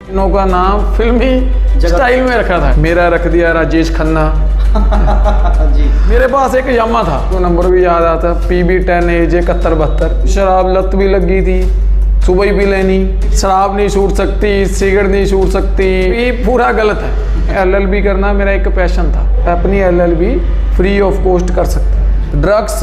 इनों का नाम फिल्मी स्टाइल में रखा था। मेरा रख दिया राजेश खन्ना। जी। मेरे पास एक यामा था, तो नंबर भी याद आता, PB10 AJ 7172। शराब लत भी लगी थी, सुबह ही पी लेनी। शराब नहीं छूट सकती, सिगरेट नहीं छूट सकती, ये पूरा गलत है। LLB करना मेरा एक पैशन था। अपनी LLB फ्री ऑफ कॉस्ट कर सकता है। ड्रग्स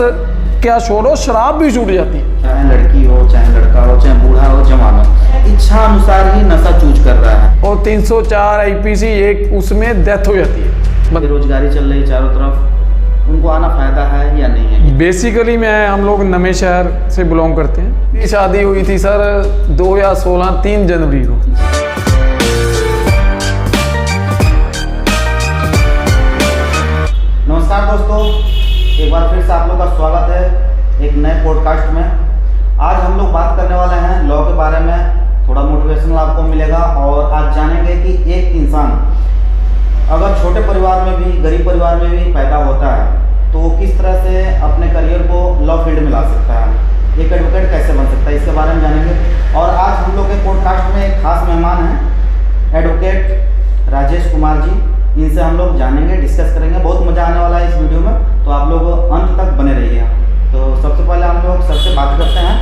क्या छोड़ो, शराब भी छूट जाती है। चाहे लड़की हो, चाहे लड़का हो, चाहे बूढ़ा हो, जवान हो, इच्छा अनुसार ही नशा चूज कर रहा है। और 304 IPC एक उसमें डेथ हो जाती है। बेरोजगारी चल रही चारों तरफ, उनको आना फायदा है या नहीं है? बेसिकली हम लोग नवे शहर से बिलोंग करते हैं। मेरी शादी हुई थी सर 2016 3 जनवरी को। नमस्कार दोस्तों, एक बार फिर से आप लोग का स्वागत है एक नए पॉडकास्ट में। आज हम लोग बात करने वाले हैं लॉ के बारे में। थोड़ा मोटिवेशनल आपको मिलेगा और आज जानेंगे कि एक इंसान अगर छोटे परिवार में भी, गरीब परिवार में भी पैदा होता है तो वो किस तरह से अपने करियर को लॉ फील्ड में ला सकता है, एक एडवोकेट कैसे बन सकता है, इसके बारे में जानेंगे। और आज हम लोग के पॉडकास्ट में एक खास मेहमान हैं, एडवोकेट राजेश कुमार जी। इनसे हम लोग जानेंगे, डिस्कस करेंगे। बहुत मज़ा आने वाला है इस वीडियो में, तो आप लोग अंत तक बने रहिए। तो सबसे पहले हम लोग सर से बात करते हैं।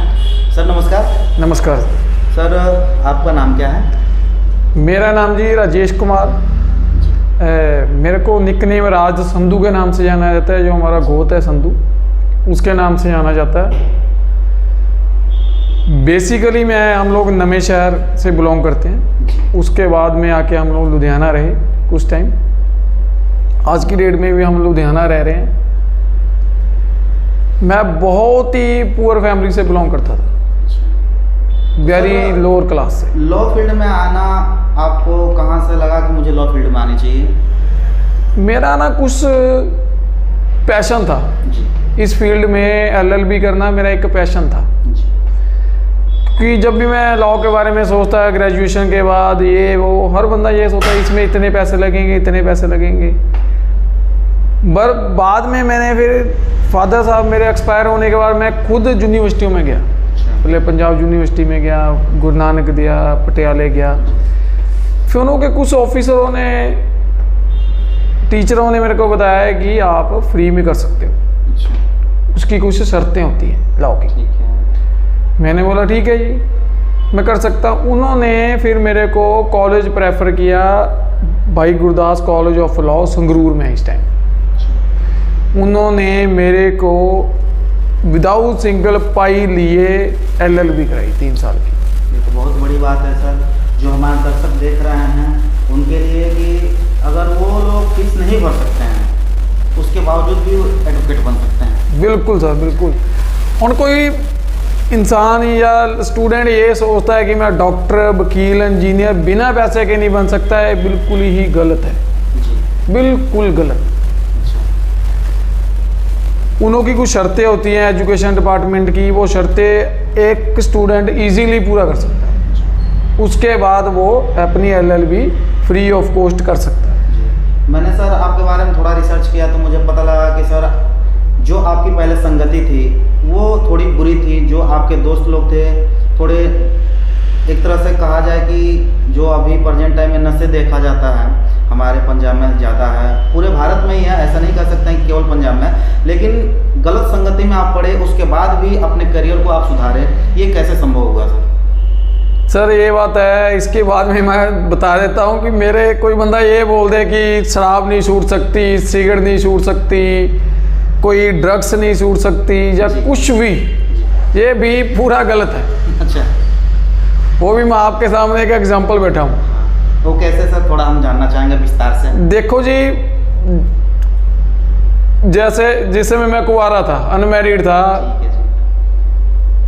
सर नमस्कार। नमस्कार सर, आपका नाम क्या है? मेरा नाम जी राजेश कुमार। मेरे को निकनेम राज संधू के नाम से जाना जाता है। जो हमारा गोत है संधू, उसके नाम से जाना जाता है। बेसिकली हम लोग नवे शहर से बिलोंग करते हैं। उसके बाद में आके हम लोग लुधियाना रहे कुछ टाइम। आज की डेट में भी हम लुधियाना रह रहे हैं। मैं बहुत ही पुअर फैमिली से बिलोंग करता था, वेरी लोअर क्लास से। लॉ फील्ड में आना आपको कहाँ से लगा कि मुझे लॉ फील्ड में आनी चाहिए? मेरा ना कुछ पैशन था जी। इस फील्ड में। LLB करना मेरा एक पैशन था। जी। कि जब भी मैं लॉ के बारे में सोचता है, ग्रेजुएशन के बाद ये वो, हर बंदा ये सोचता है इसमें इतने पैसे लगेंगे, इतने पैसे लगेंगे। पर बाद में मैंने फिर फादर साहब मेरे एक्सपायर होने के बाद मैं खुद यूनिवर्सिटियों में गया। पहले पंजाब यूनिवर्सिटी में गया, गुरु नानक दिया, पटियाले गया। फिर उन्होंने कुछ ऑफिसरों ने, टीचरों ने मेरे को बताया कि आप फ्री में कर सकते हो। अच्छा। उसकी कुछ शर्तें होती हैं लॉ की। ठीक है। मैंने बोला ठीक है जी, मैं कर सकता हूँ। उन्होंने फिर मेरे को कॉलेज प्रेफर किया, भाई Gurdas college of law Sangrur में इस टाइम। उन्होंने मेरे को विदाउट सिंगल पाई लिए LLB कराई 3 साल की। ये तो बहुत बड़ी बात है सर, जो हमारे दर्शक देख रहे हैं उनके लिए, कि अगर वो लोग फीस नहीं भर सकते हैं उसके बावजूद भी एडवोकेट बन सकते हैं। बिल्कुल सर, बिल्कुल। और कोई इंसान या स्टूडेंट ये सोचता है कि मैं डॉक्टर, वकील, इंजीनियर बिना पैसे के नहीं बन सकता है, बिल्कुल ही गलत है। जी। बिल्कुल गलत। उन्हों की कुछ शर्तें होती हैं एजुकेशन डिपार्टमेंट की, वो शर्तें एक स्टूडेंट इजीली पूरा कर सकता है। उसके बाद वो अपनी LLB फ्री ऑफ कॉस्ट कर सकता है। मैंने सर आपके बारे में थोड़ा रिसर्च किया तो मुझे पता लगा कि सर जो आपकी पहले संगति थी वो थोड़ी बुरी थी। जो आपके दोस्त लोग थे थोड़े, एक तरह से कहा जाए कि जो अभी प्रेजेंट टाइम में नशे देखा जाता है हमारे पंजाब में ज़्यादा है, पूरे भारत में ही है, ऐसा नहीं कह सकते हैं कि केवल पंजाब में। लेकिन गलत संगति में आप पड़े, उसके बाद भी अपने करियर को आप सुधारे, ये कैसे संभव हुआ सर? सर ये बात है, इसके बाद में मैं बता देता हूँ कि मेरे कोई बंदा ये बोल दे कि शराब नहीं छूट सकती, सिगरेट नहीं छूट सकती, कोई ड्रग्स नहीं छूट सकती या कुछ भी, ये भी पूरा गलत है। अच्छा। वो भी मैं आपके सामने एक एग्जाम्पल बैठा हूँ। वो कैसे सर, थोड़ा हम जानना चाहेंगे विस्तार से। देखो जी, जैसे जिस समय मैं कुंवारा था, अनमैरिड था,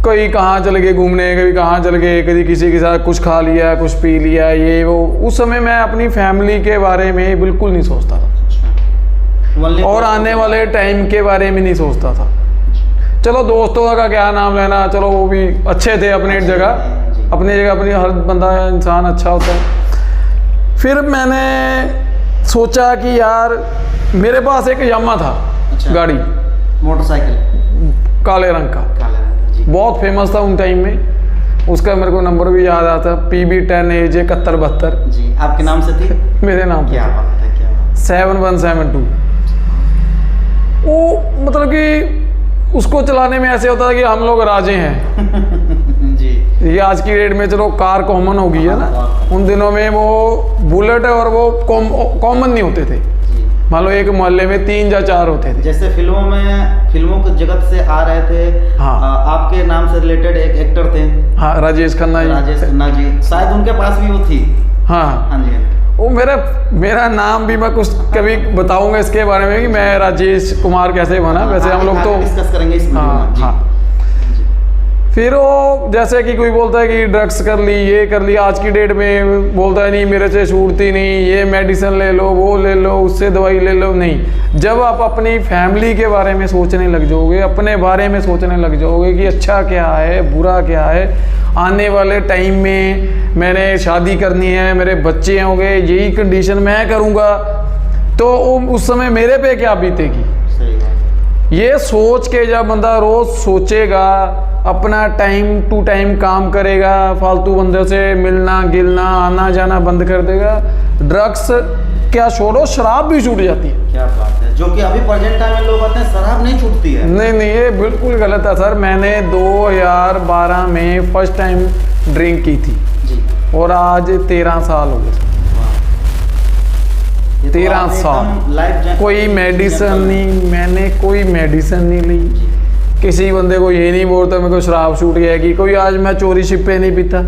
कहीं कहाँ चले गए घूमने, कभी कहाँ चले गए, कभी किसी के साथ कुछ खा लिया, कुछ पी लिया, ये वो। उस समय मैं अपनी फैमिली के बारे में बिल्कुल नहीं सोचता था। और आने वाले टाइम के बारे में नहीं सोचता था। चलो दोस्तों का क्या नाम लेना, चलो वो भी अच्छे थे अपनी जगह, अपनी हर बंदा इंसान अच्छा होता है। फिर मैंने सोचा कि यार मेरे पास एक यामा था। अच्छा। गाड़ी, मोटरसाइकिल काले रंग का, जी। बहुत फेमस था उन टाइम में। उसका मेरे को नंबर भी याद आता, PB10AJ 7172 जी। आपके नाम से थी? मेरे नाम क्या बात है, क्या बात 7172। वो मतलब कि उसको चलाने में ऐसे होता था कि हम लोग राजे हैं। जी। ये आज की डेट में चलो कार कॉमन हो गई है ना, उन दिनों में वो बुलेट और वो कॉमन नहीं होते थे। जी। मान लो एक मोहल्ले में 3 या 4 होते थे। जैसे फिल्मों के जगत से आ रहे थे। हाँ। आपके नाम से रिलेटेड एक एक्टर थे। हाँ, राजेश खन्ना जी। राजेश खन्ना जी, शायद उनके पास भी वो थी। हाँ हाँ जी। वो मेरा नाम भी मैं कुछ कभी बताऊंगा इसके बारे में कि मैं राजेश कुमार कैसे बना। वैसे हम लोग तो डिस्कस करेंगे इस वीडियो में। जी। हाँ। फिर वो जैसे कि कोई बोलता है कि ड्रग्स कर ली, ये कर ली, आज की डेट में बोलता है नहीं मेरे से छूटती नहीं, ये मेडिसिन ले लो, वो ले लो, उससे दवाई ले लो। नहीं, जब आप अपनी फैमिली के बारे में सोचने लग जाओगे, अपने बारे में सोचने लग जाओगे कि अच्छा क्या है, बुरा क्या है, आने वाले टाइम में मैंने शादी करनी है, मेरे बच्चे होंगे, यही कंडीशन मैं करूँगा, तो उस समय मेरे पे क्या बीतेगी। सही बात। ये सोच के जब बंदा रोज सोचेगा, अपना टाइम टू टाइम काम करेगा, फालतू बंदों से मिलना गिलना आना जाना बंद कर देगा, ड्रग्स क्या छोड़ो शराब भी छूट जाती है। क्या बात है, जो कि अभी प्रेजेंट टाइम में लोग कहते हैं शराब नहीं छूटती है। नहीं, ये बिल्कुल गलत है सर। मैंने 2012 में फर्स्ट टाइम ड्रिंक की थी जी। और आज 13 साल हो गए। 13 साल कोई मेडिसिन नहीं, मैंने कोई मेडिसिन नहीं ली। किसी बंदे को ये नहीं बोलता मेरे को शराब छूट गया कि कोई आज मैं चोरी छिपे नहीं पीता।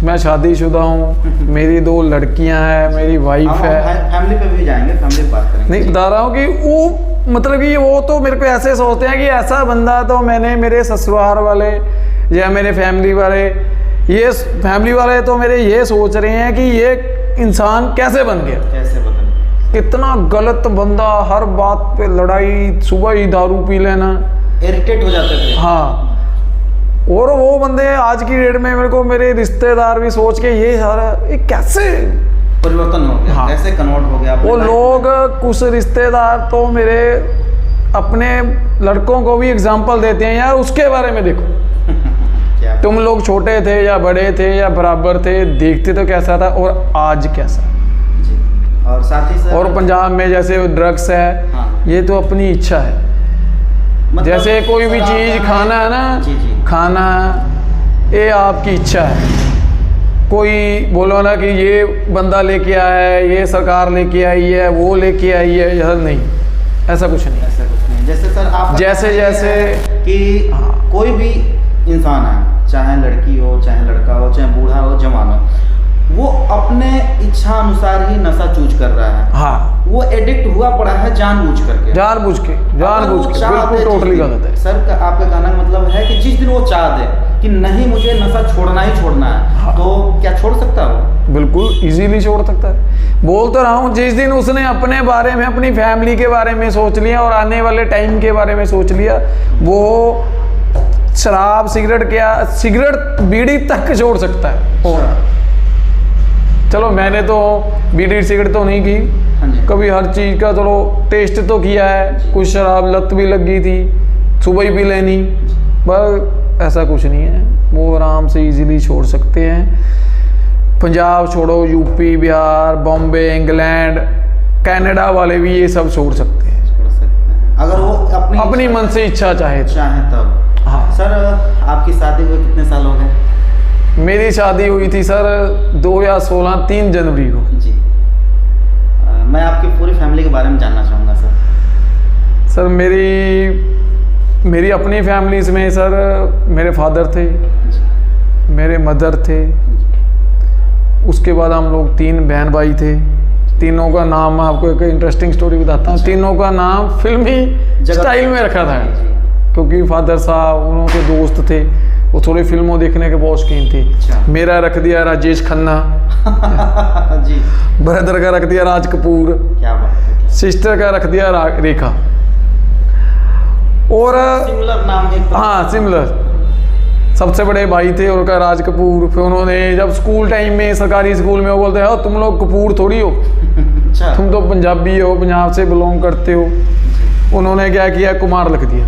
मैं शादीशुदा हूँ, मेरी 2 लड़कियाँ हैं, मेरी वाइफ है। फैमिली पे भी जाएंगे, फैमिली की बात करेंगे। नहीं, बता रहा हूँ कि वो मतलब कि वो तो मेरे को ऐसे सोचते हैं कि ऐसा बंदा तो मैंने, मेरे ससुराल वाले या मेरे फैमिली वाले, ये फैमिली वाले तो मेरे ये सोच रहे हैं कि ये इंसान कैसे बन गया, कैसे बदल कितना गलत बंदा, हर बात पे लड़ाई, सुबह ही दारू पी लेना, इरिटेट हो जाते थे। हाँ। और वो बंदे आज की डेट में मेरे को मेरे रिश्तेदार भी सोच के ये सारा ये कैसे परिवर्तन हो गया। हाँ। कैसे कन्वर्ट हो गया वो लोग, कुछ रिश्तेदार तो मेरे अपने लड़कों को भी एग्जांपल देते हैं, यार उसके बारे में देखो क्या तुम लोग छोटे थे या बड़े थे या बराबर थे, देखते तो कैसा था और आज कैसा। जी। और साथ ही और पंजाब में जैसे ड्रग्स है, हाँ। ये तो अपनी इच्छा है। मतलब जैसे कोई भी चीज़ खाना है ना, जी जी। खाना ये आपकी इच्छा है। कोई बोलो ना कि ये बंदा लेके आया है, ये सरकार लेके आई है, वो लेके आई है, ऐसा नहीं, ऐसा कुछ नहीं। ऐसा कुछ नहीं। जैसे सर आप जैसे कि हाँ। कोई भी इंसान है, चाहे लड़की हो, चाहे लड़का हो, चाहे बूढ़ा हो, जवान हो, वो अपने इच्छा अनुसार ही नशा चूज कर रहा है। हाँ, वो एडिक्ट हुआ पड़ा है जानबूझ करके। जानबूझ के बिल्कुल टोटली गलत है सर। आपका कहना का मतलब है कि जिस दिन वो चाह दे कि नहीं मुझे नशा छोड़ना ही छोड़ना है, हाँ। तो क्या छोड़ सकता है? बिल्कुल इजीली छोड़ सकता है। बोल तो रहा हूँ, जिस दिन उसने अपने बारे में, अपनी फैमिली के बारे में सोच लिया और आने वाले टाइम के बारे में सोच लिया, वो शराब सिगरेट बीड़ी तक छोड़ सकता है। और चलो मैंने तो बीड़ी सिगरेट तो नहीं की, हाँ जी। कभी हर चीज़ का चलो टेस्ट तो किया है, कुछ शराब लत भी लग गई थी, सुबह ही पी लेनी, पर ऐसा कुछ नहीं है। वो आराम से इजीली छोड़ सकते हैं। पंजाब छोड़ो, UP, Bihar, Bombay, England, Canada वाले भी ये सब छोड़ सकते हैं, छोड़ सकते हैं अगर वो अपनी मन से इच्छा चाहे तब। हाँ। सर आपकी शादी हुए कितने साल हो गए? मेरी शादी हुई थी सर 2016 3 जनवरी को। जी। मैं आपकी पूरी फैमिली के बारे में जानना चाहूँगा सर। सर मेरी अपनी फैमिलीज में सर मेरे फादर थे, मेरे मदर थे, उसके बाद हम लोग 3 बहन भाई थे। तीनों का नाम, मैं आपको एक इंटरेस्टिंग स्टोरी बताता हूँ। तीनों का नाम फिल्मी स्टाइल में रखा था, क्योंकि फादर साहब उनके दोस्त थे, वो थोड़ी फिल्मों देखने के बहुत शौकीन थे। मेरा रख दिया राजेश खन्ना जी। ब्रदर का रख दिया राज कपूर, क्या बात है। सिस्टर का रख दिया रेखा। और सिमिलर नाम एक। हाँ, सिमिलर। सबसे बड़े भाई थे उनका राज कपूर। फिर उन्होंने जब स्कूल टाइम में, सरकारी स्कूल में, वो बोलते हैं तुम लोग कपूर थोड़ी हो, अच्छा। तुम तो पंजाबी हो, पंजाब से बिलोंग करते हो। उन्होंने क्या किया, कुमार लिख दिया।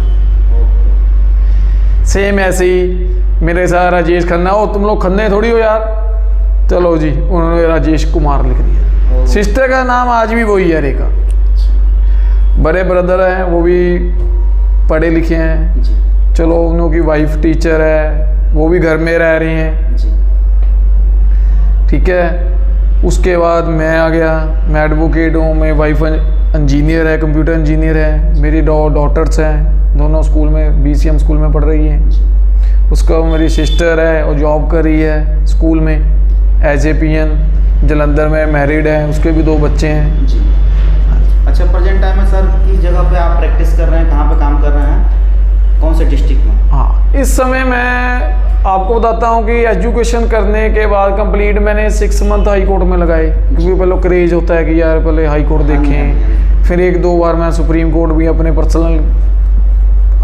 सेम ऐसे ही मेरे साथ राजेश खन्ना, ओ तुम लोग खन्ने थोड़ी हो यार, चलो जी, उन्होंने राजेश कुमार लिख दिया। सिस्टर का नाम आज भी वही है, रेखा। बड़े ब्रदर हैं, वो भी पढ़े लिखे हैं, चलो उनकी वाइफ टीचर है, वो भी घर में रह रही हैं, ठीक है। उसके बाद मैं आ गया, मैं एडवोकेट हूँ, मेरी वाइफ इंजीनियर है, कंप्यूटर इंजीनियर है, मेरी डॉटर्स हैं, दोनों स्कूल में BCM स्कूल में पढ़ रही हैं। उसका मेरी सिस्टर है और जॉब कर रही है स्कूल में एज ए PN जलंधर में, मैरिड है, उसके भी 2 बच्चे हैं जी। अच्छा, प्रेजेंट टाइम में सर किस जगह पे आप प्रैक्टिस कर रहे हैं, कहाँ पे काम कर रहे हैं, कौन से डिस्ट्रिक्ट में? हाँ, इस समय मैं आपको बताता हूँ कि एजुकेशन करने के बाद कंप्लीट मैंने 6 मंथ हाई कोर्ट में लगाए, क्योंकि पहले क्रेज होता है कि यार पहले हाई कोर्ट देखें, फिर 1-2 बार मैं सुप्रीम कोर्ट भी अपने पर्सनल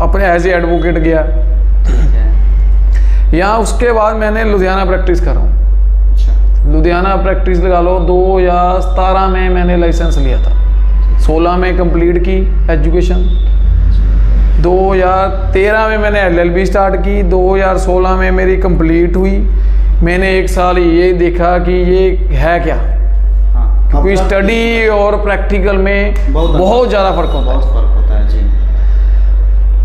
अपने एज ए एडवोकेट गया यहाँ। उसके बाद मैंने लुधियाना प्रैक्टिस कर रहा हूँ। लुधियाना प्रैक्टिस लगा लो 2017 में मैंने लाइसेंस लिया था, 16 में कंप्लीट की एजुकेशन, 2013 में मैंने LLB स्टार्ट की, 2016 में मेरी कंप्लीट हुई। मैंने 1 साल ये देखा कि ये है क्या, क्योंकि स्टडी और प्रैक्टिकल में बहुत ज़्यादा फ़र्क होता है जी।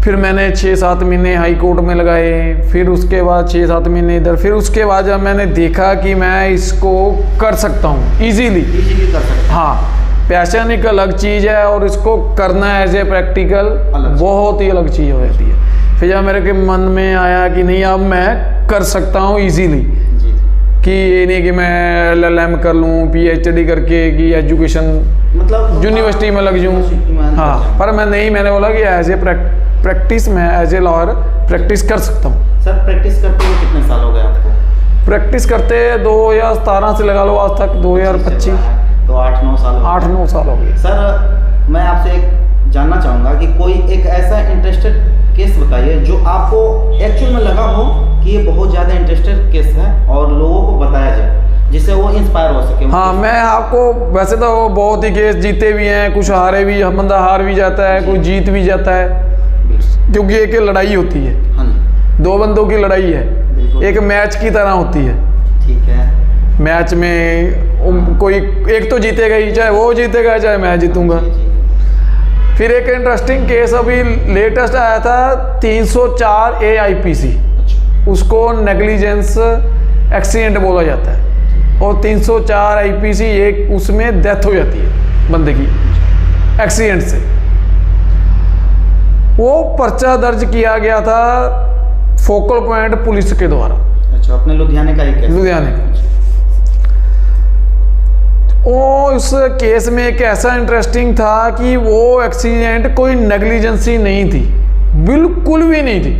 फिर मैंने 6-7 महीने हाई कोर्ट में लगाए, फिर उसके बाद 6-7 महीने इधर, फिर उसके बाद जब मैंने देखा कि मैं इसको कर सकता हूँ ईजीली कर सकता, हाँ, पैशन एक अलग चीज़ है और इसको करना एज ए प्रैक्टिकल बहुत ही अलग चीज़ हो जाती है। फिर जब मेरे के मन में आया कि नहीं अब मैं कर सकता हूँ इजीली, कि ये नहीं कि मैं LLM कर लूँ, PhD करके कि एजुकेशन मतलब यूनिवर्सिटी में लग जाऊँ, हाँ, पर मैं नहीं, मैंने बोला कि एज ए प्रैक्टिस मैं एज ए लॉयर प्रैक्टिस कर सकता हूँ। सर प्रैक्टिस करते हुए कितने साल हो गए आपको? प्रैक्टिस करते 2017 से लगा लो आज तक 2025, तो 8-9 साल 8-9 साल हो गए। सर मैं आपसे एक जानना चाहूँगा कि कोई एक ऐसा इंटरेस्टेड केस बताइए जो आपको एक्चुअल में लगा हो कि ये बहुत ज़्यादा इंटरेस्टेड केस है और लोगों को बताया जाए जिससे वो इंस्पायर हो सके। हाँ, मैं आपको वैसे तो वो बहुत ही केस जीते भी हैं, कुछ हारे भी, बंदा हार भी जाता है, कोई जीत भी जाता है, क्योंकि एक लड़ाई होती है, हाँ, 2 बंदों की लड़ाई है, एक मैच की तरह होती है, ठीक है। मैच में कोई एक तो जीतेगा ही, चाहे वो जीतेगा चाहे मैं जीतूंगा। फिर एक इंटरेस्टिंग केस अभी लेटेस्ट आया था 304 AIPC, उसको नेग्लिजेंस एक्सीडेंट बोला जाता है, और 304 IPC एक उसमें डेथ हो जाती है बंदे की एक्सीडेंट से। वो पर्चा दर्ज किया गया था फोकल पॉइंट पुलिस के द्वारा। अच्छा, अपने लुधियाने का ही केस? लुधियाने का। और उस केस में एक ऐसा इंटरेस्टिंग था कि वो एक्सीडेंट कोई नेग्लिजेंसी नहीं थी, बिल्कुल भी नहीं थी।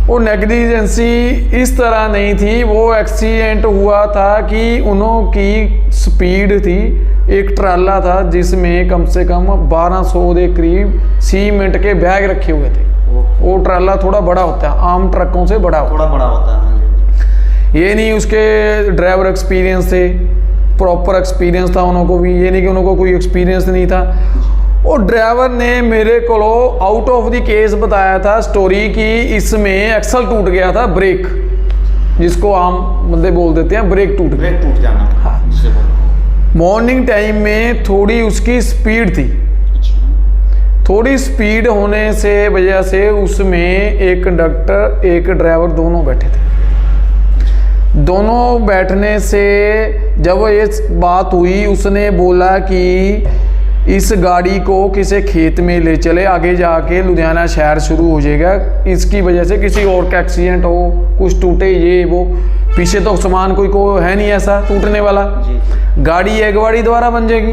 वो नेग्लिजेंसी इस तरह नहीं थी, वो एक्सीडेंट हुआ था कि उनकी स्पीड थी, एक ट्राला था जिसमें कम से कम 1200 के करीब सीमेंट के बैग रखे हुए थे। वो ट्राला थोड़ा बड़ा होता है, आम ट्रकों से बड़ा थोड़ा बड़ा होता है। ये नहीं उसके ड्राइवर एक्सपीरियंस थे, प्रॉपर एक्सपीरियंस था उनको भी, ये नहीं कि उनको कोई एक्सपीरियंस नहीं था। और ड्राइवर ने मेरे को आउट ऑफ द केस बताया था स्टोरी कि इसमें एक्सल टूट गया था, ब्रेक जिसको आम बंदे बोल देते हैं, ब्रेक टूट जाना। हाँ, मॉर्निंग टाइम में थोड़ी उसकी स्पीड थी, थोड़ी स्पीड होने से वजह से उसमें एक कंडक्टर एक ड्राइवर दोनों बैठे थे। दोनों बैठने से जब ये बात हुई, उसने बोला कि इस गाड़ी को किसी खेत में ले चले, आगे जाके लुधियाना शहर शुरू हो जाएगा, इसकी वजह से किसी और का एक्सीडेंट हो, कुछ टूटे, ये वो, पीछे तो सामान कोई को है नहीं ऐसा टूटने वाला, गाड़ी एक गाड़ी द्वारा बन जाएगी।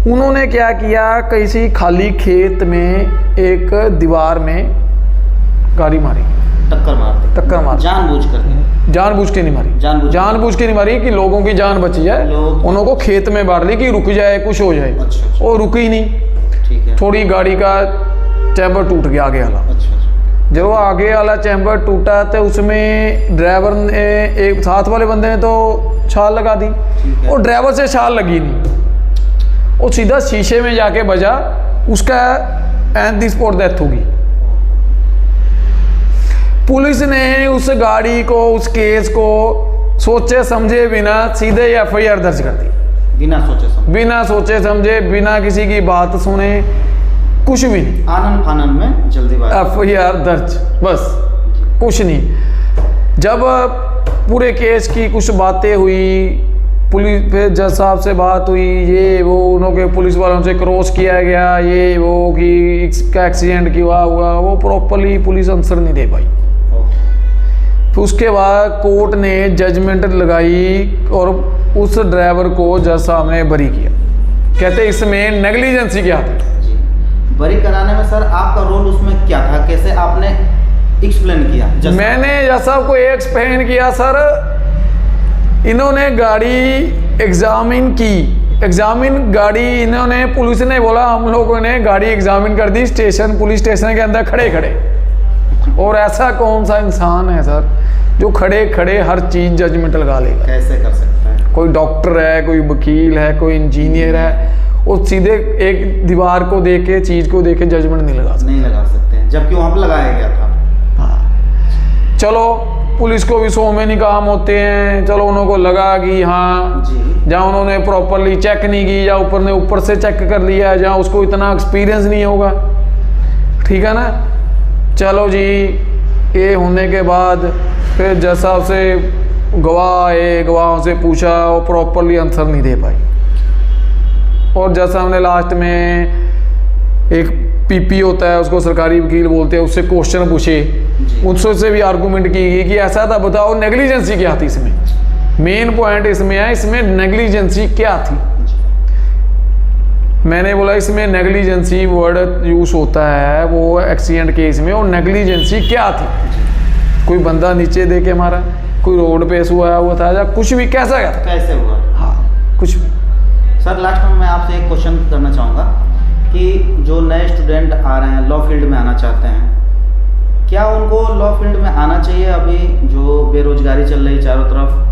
उन्होंने क्या किया, किसी खाली खेत में एक दीवार में गाड़ी मारी, टक्कर मार जानबूझ के नहीं मारी, जानबूझ के नहीं मारी कि लोगों की जान बच जाए, उनको खेत में मार ली कि रुक जाए, कुछ हो जाए। अच्छा। और रुकी नहीं, ठीक है। थोड़ी गाड़ी का चैम्बर टूट गया आगे वाला। अच्छा। जब आगे वाला चैम्बर टूटा तो उसमें ड्राइवर ने, एक साथ वाले बंदे ने तो छाल लगा दी, और ड्राइवर से छाल लगी नहीं, वो सीधा शीशे में जाके बजा, उसका एंड द स्पॉट डेथ होगी। पुलिस ने उस गाड़ी को, उस केस को सोचे समझे बिना सीधे एफआईआर दर्ज कर दी, बिना सोचे समझे, बिना किसी की बात सुने, कुछ भी नहीं, आनन फानन में जल्दीबाजी, एफआईआर दर्ज, बस कुछ नहीं। जब पूरे केस की कुछ बातें हुई, पुलिस पे जज साहब से बात हुई, ये वो, उन्होंने पुलिस वालों से क्रॉस किया गया, ये वो कि इसका एक्सीडेंट क्यों हुआ, वो प्रॉपरली पुलिस आंसर नहीं दे पाई। फिर उसके बाद कोर्ट ने जजमेंट लगाई और उस ड्राइवर को जज साहब ने बरी किया। कहते इसमें नेग्लिजेंसी क्या थी। बरी कराने में सर आपका रोल उसमें क्या था, कैसे आपने एक्सप्लेन किया? मैंने जज साहब को ये एक्सप्लेन किया, सर इन्होंने गाड़ी एग्जामिन की, गाड़ी इन्होंने, पुलिस ने बोला हम लोगों ने गाड़ी एग्जामिन कर दी स्टेशन, पुलिस स्टेशन के अंदर खड़े खड़े। और ऐसा कौन सा इंसान है सर जो खड़े खड़े हर चीज जजमेंट लगा लेगा? कैसे कर सकता है? कोई डॉक्टर है, कोई वकील है, कोई इंजीनियर है, वो सीधे एक दीवार को देख के, चीज को देख के जजमेंट नहीं लगा सकते, जबकि वहां पर लगाया गया था। हाँ, चलो पुलिस को भी 100 में नहीं काम होते हैं, चलो उनको लगा कि हाँ, जहाँ उन्होंने प्रॉपरली चेक नहीं की, या ऊपर ने ऊपर से चेक कर लिया, जहाँ उसको इतना एक्सपीरियंस नहीं होगा, ठीक है ना। चलो जी, ये होने के बाद फिर जज साहब से गवाह आए, गवाहों से पूछा, वो प्रॉपरली आंसर नहीं दे पाई। और जज साहब ने लास्ट में एक पीपी होता है, उसको सरकारी वकील बोलते हैं, उससे क्वेश्चन पूछे, उससे भी आर्गूमेंट की गई कि ऐसा था, बताओ नेग्लिजेंसी क्या थी इसमें। मेन पॉइंट इसमें है, इसमें नेग्लिजेंसी क्या थी। मैंने बोला इसमें नेग्लिजेंसी वर्ड यूज होता है वो एक्सीडेंट केस में, और नेग्लिजेंसी क्या थी? कोई बंदा नीचे दे के मारा, कोई रोड पे सोया हुआ था, या कुछ भी, कैसा क्या था, कैसे हुआ? हाँ, कुछ भी। सर लास्ट में मैं आपसे एक क्वेश्चन करना चाहूँगा कि जो नए स्टूडेंट आ रहे हैं, लॉ फील्ड में आना चाहते हैं, क्या उनको लॉ फील्ड में आना चाहिए? अभी जो बेरोजगारी चल रही चारों तरफ,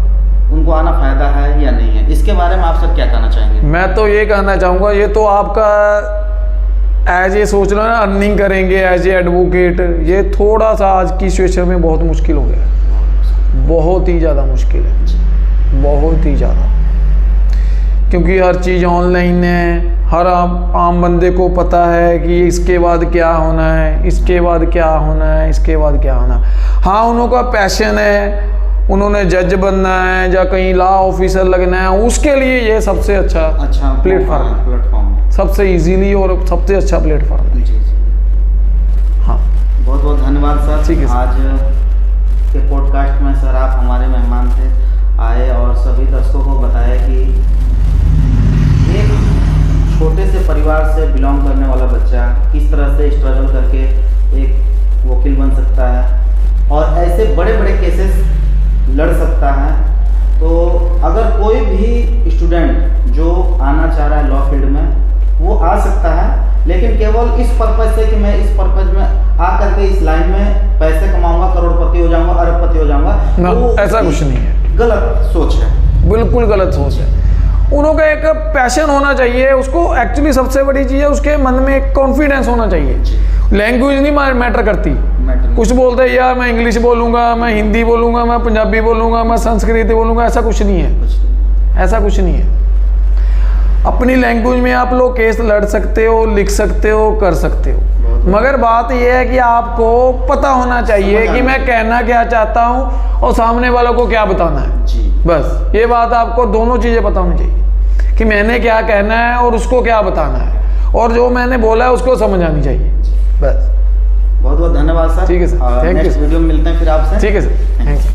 उनको आना फायदा है या नहीं है? इसके बारे में आप सर क्या कहना चाहेंगे? मैं तो ये कहना चाहूँगा, ये तो आपका एज ए सोच लो ना, अर्निंग करेंगे एज ए एडवोकेट, ये थोड़ा सा आज की सिचुएशन में बहुत मुश्किल हो गया है, बहुत ही ज़्यादा मुश्किल है, बहुत ही ज़्यादा, क्योंकि हर चीज़ ऑनलाइन है, हर आम बंदे को पता है कि इसके बाद क्या होना है, इसके बाद क्या होना है, इसके बाद क्या होना है। हाँ, उनका पैशन है, उन्होंने जज बनना है या कहीं लॉ ऑफिसर लगना है, उसके लिए ये सबसे अच्छा प्लेटफॉर्म है, सबसे इजीली और सबसे अच्छा प्लेटफॉर्म है। जी। हाँ, बहुत बहुत धन्यवाद सर। ठीक है। आज के पॉडकास्ट में सर आप हमारे मेहमान थे, आए और सभी दर्शकों को बताया कि एक छोटे से परिवार से बिलोंग करने वाला बच्चा किस तरह से स्ट्रगल करके एक वकील बन सकता है और ऐसे बड़े बड़े केसेस लड़ सकता है। तो अगर कोई भी स्टूडेंट जो आना चाह रहा है लॉ फील्ड में, वो आ सकता है, लेकिन केवल इस पर्पज से कि मैं इस पर्पज में आ करके इस लाइन में पैसे कमाऊंगा, करोड़पति हो जाऊंगा, अरबपति हो जाऊंगा, तो ऐसा कुछ नहीं है। गलत सोच है, बिल्कुल गलत सोच है। उनका एक पैशन होना चाहिए, उसको एक्चुअली सबसे बड़ी चीज़ है उसके मन में एक कॉन्फिडेंस होना चाहिए। लैंग्वेज नहीं मैटर करती। कुछ बोलते हैं यार मैं इंग्लिश बोलूँगा, मैं हिंदी बोलूँगा, मैं पंजाबी बोलूँगा, मैं संस्कृत बोलूँगा, ऐसा कुछ नहीं है, ऐसा कुछ नहीं है। अपनी लैंग्वेज में आप लोग केस लड़ सकते हो, लिख सकते हो, कर सकते हो, मगर बात यह है कि आपको पता होना चाहिए कि मैं कहना क्या चाहता हूँ और सामने वालों को क्या बताना है। बस ये बात आपको दोनों चीज़ें पता होनी चाहिए कि मैंने क्या कहना है और उसको क्या बताना है, और जो मैंने बोला है उसको समझ आनी चाहिए। बस बहुत बहुत धन्यवाद सर। ठीक है sir, thank you. Next video में मिलते हैं फिर आपसे। ठीक है सर, थैंक यू।